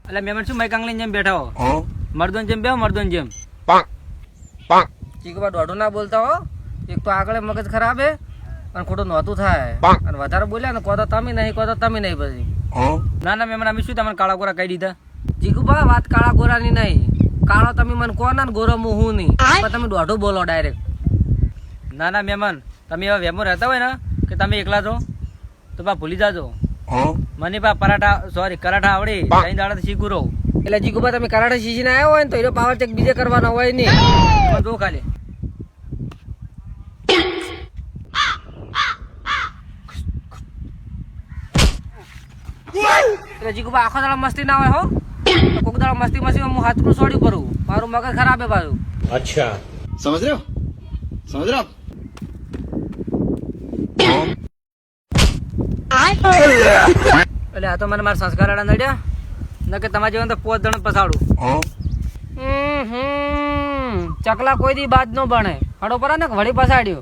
એટલે મેમન શું માઈકાંગલી જેમ બેઠા હો મર્દોન જેમ બેહો મર્દોન જેમ ચીકુબા દોઢું ના બોલતા હો. એક તો આગળ મગજ ખરાબ હે અને ખોટું નહોતું થાય અને વધારે બોલ્યા ને કહો તો તમે નહીં પછી. ના ના મેમન અમે શું તમને કાળા ગોરા કહી દીધા? ચીકુબા વાત કાળા ગોરાની નહીં. કાળો તમે મને કહો ને ગોરો હું નહીં, પણ તમે દોઢું બોલો ડાયરેક્ટ. ના ના મહેમાન તમે એવા વેમો રહેતા હોય ને કે તમે એકલા છો તો બા ભૂલી જાજો. મને બા કરાઠા આવડે કઈ દાડા શીખું રહું. એટલે જીગુબા તમે કરાટે શીખીને આવ્યા હોય ને તો એનો પાવર ચેક બીજે કરવાનો હોય નહીં. પણ જો ખાલી એટલે જીગુબા આખો દાડો મસ્તી ના હોય હો. કોક દાડો મસ્તી હું હાથનું છોડી પડું. મારું મગજ ખરાબ હે પાછું. અચ્છા સમજ રહ્યો એટલે આ તો મને મારા સંસ્કાર નડ્યા ન કે તમારા જીવન તો 5 જણ પસાડું. ચકલા કોઈ દી બાદ નો બને. હડો પર ને વળી પસાડ્યો.